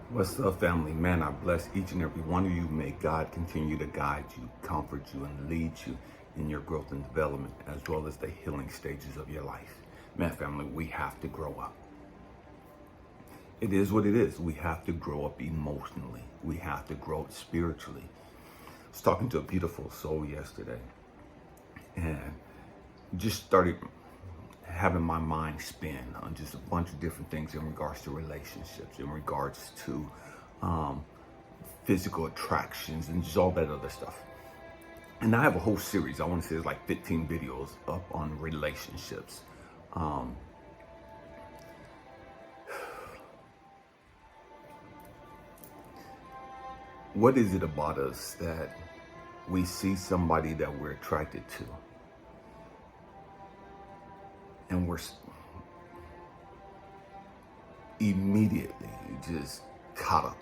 What's up, family? Man, I bless each and every one of you. May God continue to guide you, comfort you, and lead you in your growth and development, as well as the healing stages of your life. Man, family, we have to grow up. It is what it is. We have to grow up emotionally. We have to grow up spiritually. I was talking to a beautiful soul yesterday and just started having my mind spin on just a bunch of different things in regards to relationships, in regards to physical attractions, and just all that other stuff. And I have a whole series. I want to say there's like 15 videos up on relationships. What is it about us that we see somebody that we're attracted to, and we're immediately just caught up?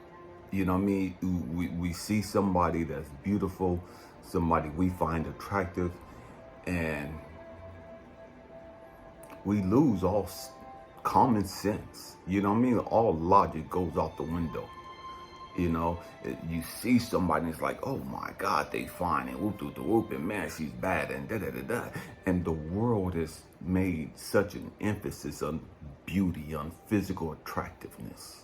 You know what I mean? We see somebody that's beautiful, somebody we find attractive, and we lose all common sense. You know what I mean? All logic goes out the window. You know, you see somebody and it's like, oh my God, they fine, and whoop, whoop, whoop, and man, she's bad, and da da da da. And the world has made such an emphasis on beauty, on physical attractiveness.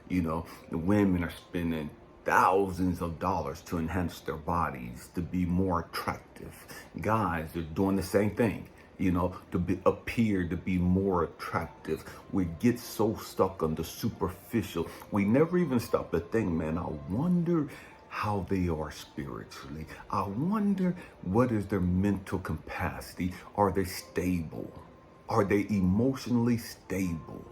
You know, the women are spending thousands of dollars to enhance their bodies, to be more attractive. Guys, they're doing the same thing, you know, to appear to be more attractive. We get so stuck on the superficial. We never even stop to think, man, I wonder how they are spiritually. I wonder what is their mental capacity. Are they stable? Are they emotionally stable?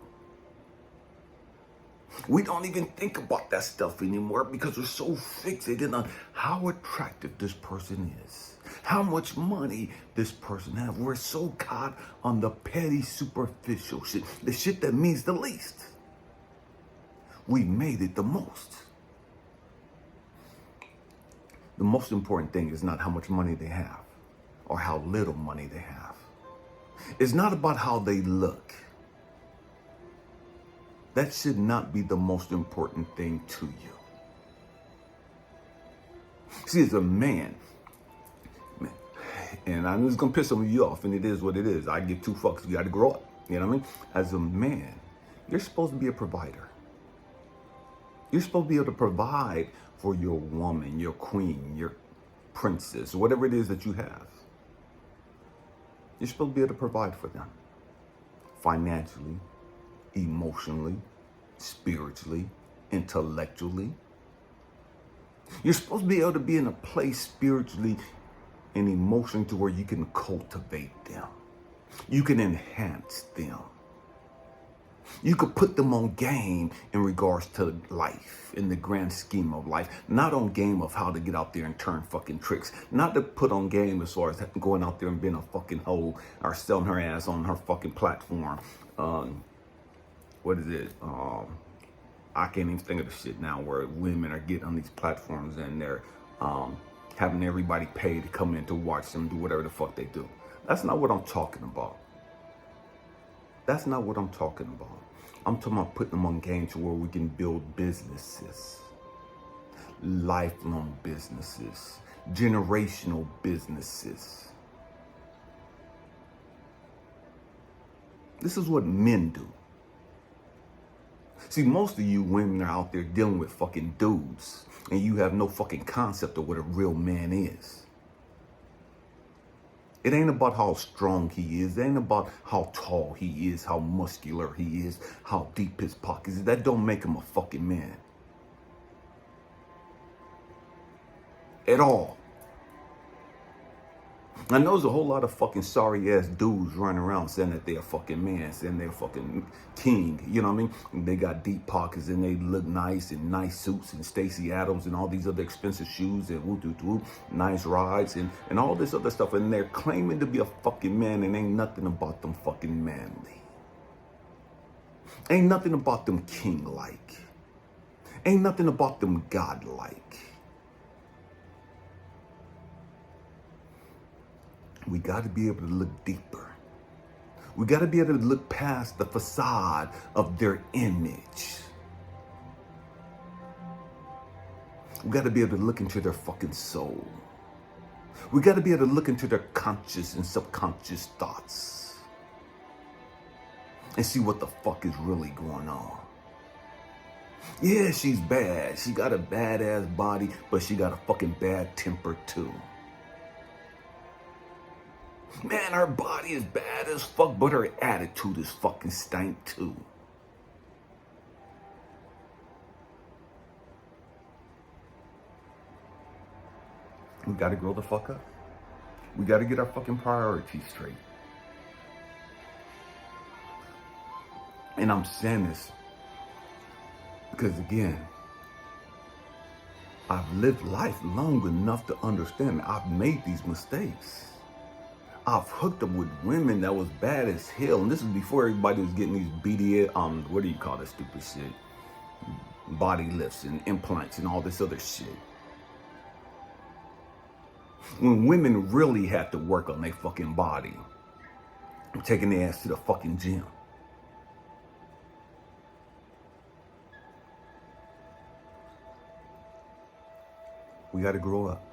We don't even think about that stuff anymore because we're so fixated on how attractive this person is, how much money this person has. We're so caught on the petty, superficial shit, the shit that means the least. We made it the most. The most important thing is not how much money they have or how little money they have. It's not about how they look. That should not be the most important thing to you. See, as a man, and I'm just gonna piss some of you off, and it is what it is. I give two fucks. You gotta grow up. You know what I mean? As a man, you're supposed to be a provider. You're supposed to be able to provide for your woman, your queen, your princess, whatever it is that you have. You're supposed to be able to provide for them financially, emotionally, spiritually, intellectually. You're supposed to be able to be in a place spiritually and emotionally to where you can cultivate them. You can enhance them. You could put them on game in regards to life, in the grand scheme of life. Not on game of how to get out there and turn fucking tricks. Not to put on game as far as going out there and being a fucking hoe or selling her ass on her fucking platform. What is it? I can't even think of the shit now where women are getting on these platforms and they're having everybody pay to come in to watch them do whatever the fuck they do. That's not what I'm talking about. That's not what I'm talking about. I'm talking about putting them on game to where we can build businesses, lifelong businesses, generational businesses. This is what men do. See, most of you women are out there dealing with fucking dudes, and you have no fucking concept of what a real man is. It ain't about how strong he is. It ain't about how tall he is, how muscular he is, how deep his pockets is. That don't make him a fucking man. At all. I know there's a whole lot of fucking sorry ass dudes running around saying that they're a fucking man, saying they're a fucking king. You know what I mean? They got deep pockets and they look nice in nice suits and Stacey Adams and all these other expensive shoes and woo, nice rides and all this other stuff. And they're claiming to be a fucking man, and ain't nothing about them fucking manly. Ain't nothing about them king-like. Ain't nothing about them god-like. We got to be able to look deeper. We got to be able to look past the facade of their image. We got to be able to look into their fucking soul. We got to be able to look into their conscious and subconscious thoughts and see what the fuck is really going on. Yeah, she's bad. She got a badass body, but she got a fucking bad temper too. Man, her body is bad as fuck, but her attitude is fucking stank too. We gotta grow the fuck up. We gotta get our fucking priorities straight. And I'm saying this because, again, I've lived life long enough to understand that I've made these mistakes. I've hooked up with women that was bad as hell. And this is before everybody was getting these BDA, what do you call that stupid shit? Body lifts and implants and all this other shit. When women really had to work on their fucking body, taking their ass to the fucking gym. We got to grow up.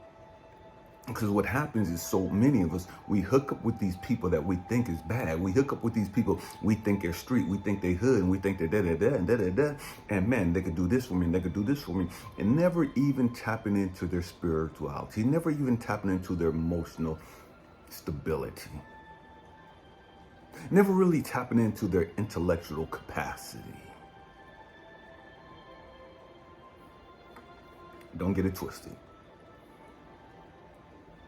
Because what happens is so many of us, we hook up with these people that we think is bad. We hook up with these people, we think they're street, we think they hood, and we think they're da-da-da and da-da-da. And man, they could do this for me, and they could do this for me. And never even tapping into their spirituality, never even tapping into their emotional stability. Never really tapping into their intellectual capacity. Don't get it twisted.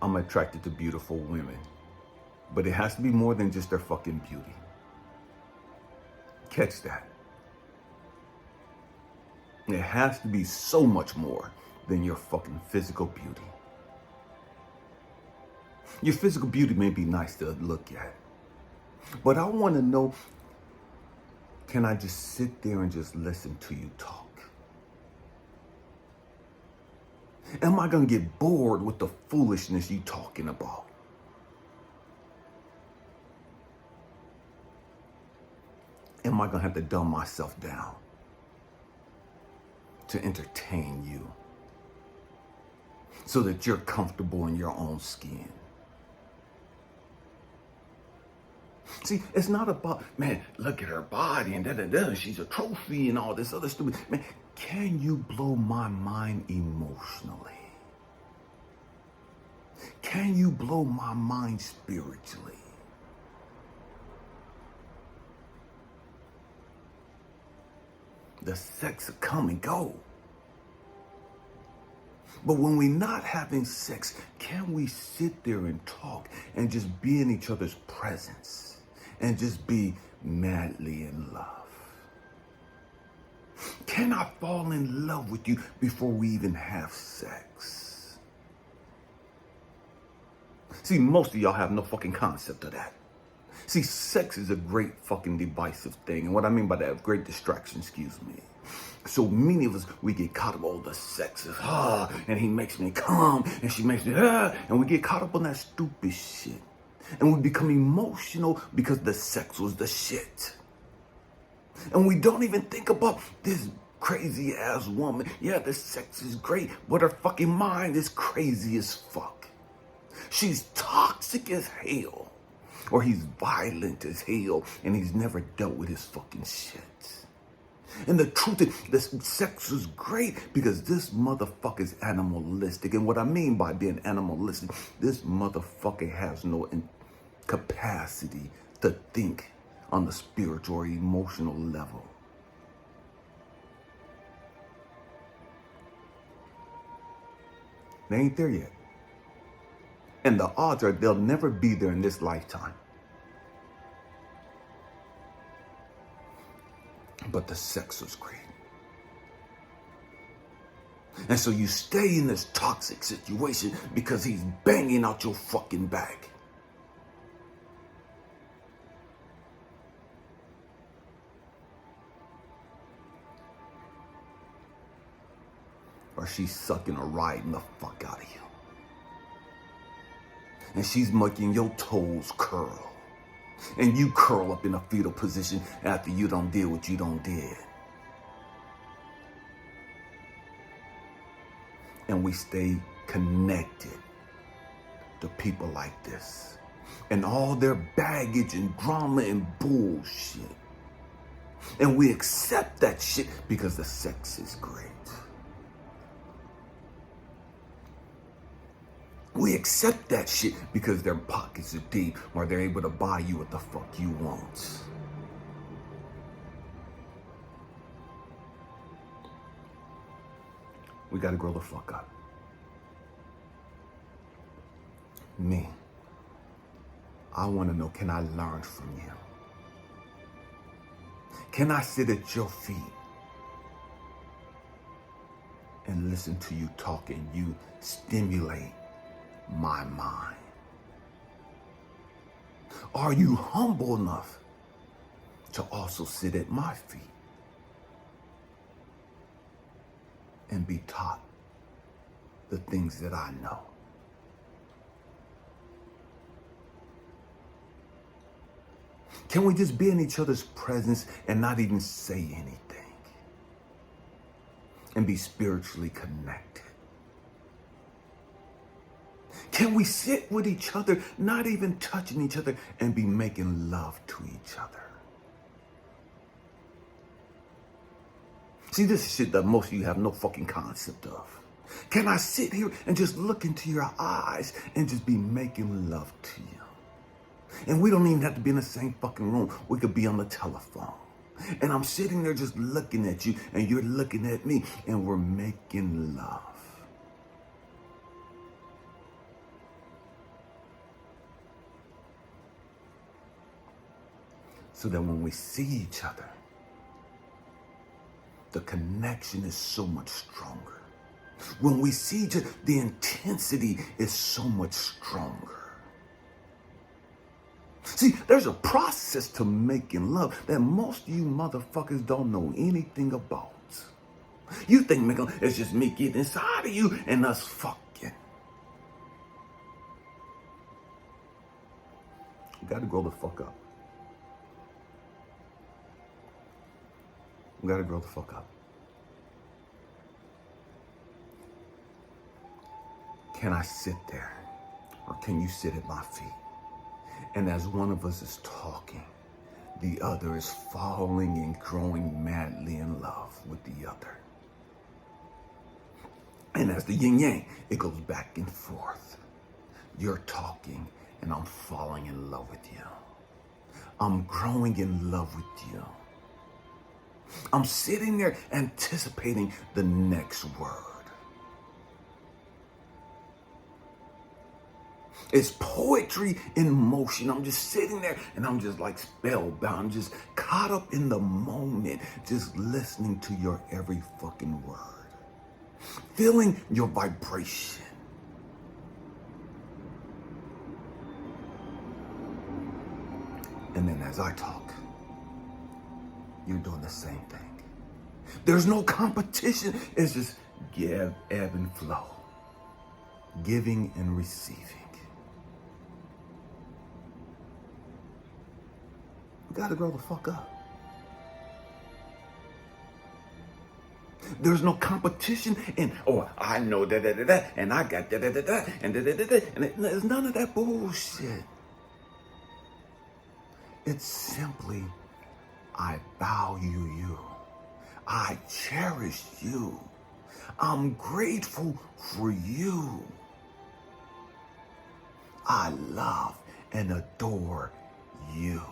I'm attracted to beautiful women, but it has to be more than just their fucking beauty. Catch that. It has to be so much more than your fucking physical beauty. Your physical beauty may be nice to look at, but I want to know, can I just sit there and just listen to you talk? Am I going to get bored with the foolishness you talking about? Am I going to have to dumb myself down to entertain you so that you're comfortable in your own skin? See, it's not about, man, look at her body and da-da-da, she's a trophy and all this other stupid. Man, can you blow my mind emotionally? Can you blow my mind spiritually? The sex will come and go. But when we're not having sex, can we sit there and talk and just be in each other's presence and just be madly in love? Can I fall in love with you before we even have sex? See, most of y'all have no fucking concept of that. See, sex is a great fucking divisive thing. And what I mean by that, great distraction, excuse me. So many of us, we get caught up, oh, the sex is, and he makes me come, and she makes me, and we get caught up on that stupid shit. And we become emotional because the sex was the shit. And we don't even think about this crazy ass woman. Yeah, the sex is great, but her fucking mind is crazy as fuck. She's toxic as hell. Or he's violent as hell and he's never dealt with his fucking shit. And the truth is, this sex is great because this motherfucker is animalistic. And what I mean by being animalistic, this motherfucker has no capacity to think on the spiritual or emotional level. They ain't there yet. And the odds are they'll never be there in this lifetime. But the sex was great. And so you stay in this toxic situation because he's banging out your fucking back. Or she's sucking or riding the fuck out of you. And she's making your toes curl. And you curl up in a fetal position after you done did what you done did. and we stay connected to people like this and all their baggage and drama and bullshit. And we accept that shit because the sex is great. We accept that shit because their pockets are deep or they're able to buy you what the fuck you want. We gotta grow the fuck up. Me, I wanna know, can I learn from you? Can I sit at your feet and listen to you talk and you stimulate my mind? Are you humble enough to also sit at my feet and be taught the things that I know? Can we just be in each other's presence and not even say anything and be spiritually connected? Can we sit with each other, not even touching each other, and be making love to each other? See, this is shit that most of you have no fucking concept of. Can I sit here and just look into your eyes and just be making love to you? And we don't even have to be in the same fucking room. We could be on the telephone. And I'm sitting there just looking at you and you're looking at me and we're making love. So that when we see each other, the connection is so much stronger. When we see each other, the intensity is so much stronger. See, there's a process to making love that most of you motherfuckers don't know anything about. You think making love is just me getting inside of you and us fucking. You gotta grow the fuck up. We gotta grow the fuck up. Can I sit there? Or can you sit at my feet? And as one of us is talking, the other is falling and growing madly in love with the other. And as the yin yang, it goes back and forth. You're talking and I'm falling in love with you. I'm growing in love with you. I'm sitting there anticipating the next word. It's poetry in motion. I'm just sitting there and I'm just like spellbound, just caught up in the moment, just listening to your every fucking word, feeling your vibration. And then as I talk, you're doing the same thing. There's no competition. It's just give, ebb, and flow. Giving and receiving. We gotta grow the fuck up. There's no competition in, oh, I know da-da-da-da, and I got da-da-da-da, and da-da-da-da, and there's none of that bullshit. It's simply, I value you. I cherish you. I'm grateful for you. I love and adore you.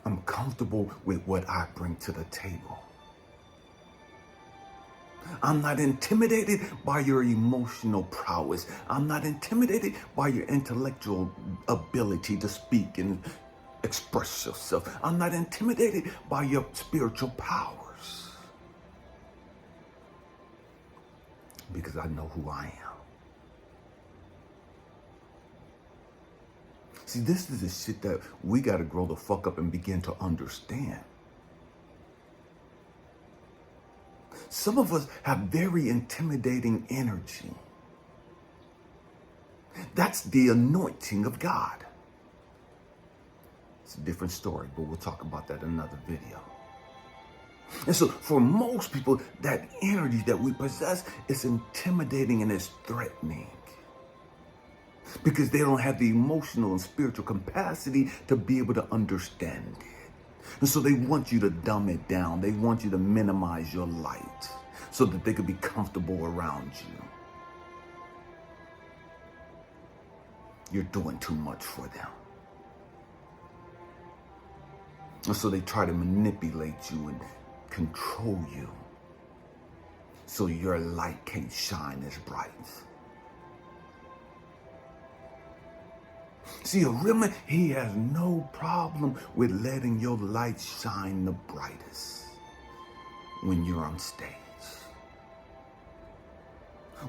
I'm comfortable with what I bring to the table. I'm not intimidated by your emotional prowess. I'm not intimidated by your intellectual ability to speak and express yourself. I'm not intimidated by your spiritual powers. Because I know who I am. See, this is the shit that we got to grow the fuck up and begin to understand. Some of us have very intimidating energy. That's the anointing of God. It's a different story, but we'll talk about that in another video. And so for most people, that energy that we possess is intimidating and it's threatening because they don't have the emotional and spiritual capacity to be able to understand it. And so they want you to dumb it down. They want you to minimize your light so that they could be comfortable around you. You're doing too much for them. And so they try to manipulate you and control you so your light can't shine as bright. See, a real man, he has no problem with letting your light shine the brightest when you're on stage.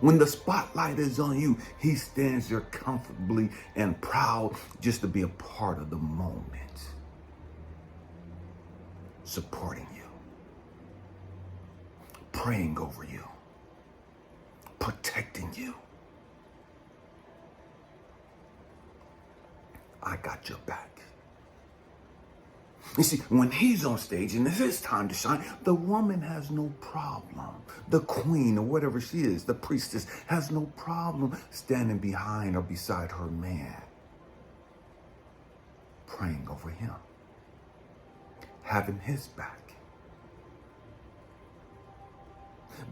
When the spotlight is on you, he stands there comfortably and proud just to be a part of the moment, supporting you, praying over you, protecting you. I got your back. You see, when he's on stage and it's his time to shine, the woman has no problem. The queen or whatever she is, the priestess, has no problem standing behind or beside her man, praying over him, having his back,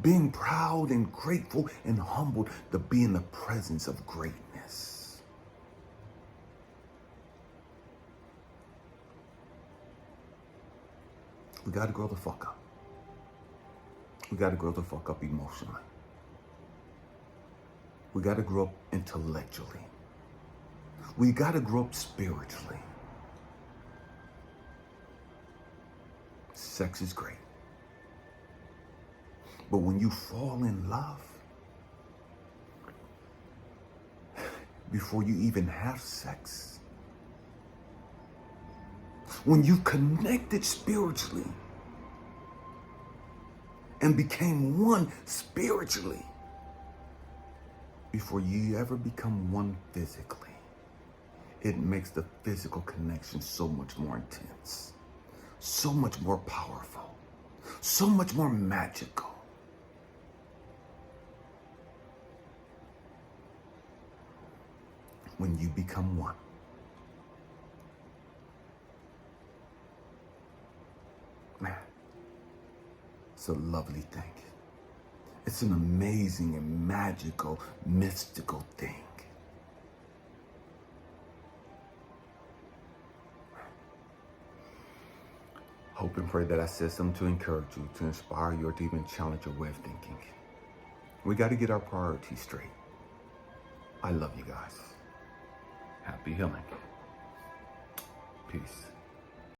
being proud and grateful and humbled to be in the presence of greatness. We got to grow the fuck up. We got to grow the fuck up emotionally. We got to grow up intellectually. We got to grow up spiritually. Sex is great. But when you fall in love, before you even have sex, when you connected spiritually and became one spiritually, before you ever become one physically, it makes the physical connection so much more intense, so much more powerful, so much more magical. When you become one. Man, it's a lovely thing. It's an amazing and magical, mystical thing. Hope and pray that I said something to encourage you, to inspire you, or to even challenge your way of thinking. We got to get our priorities straight. I love you guys. Happy healing. Peace.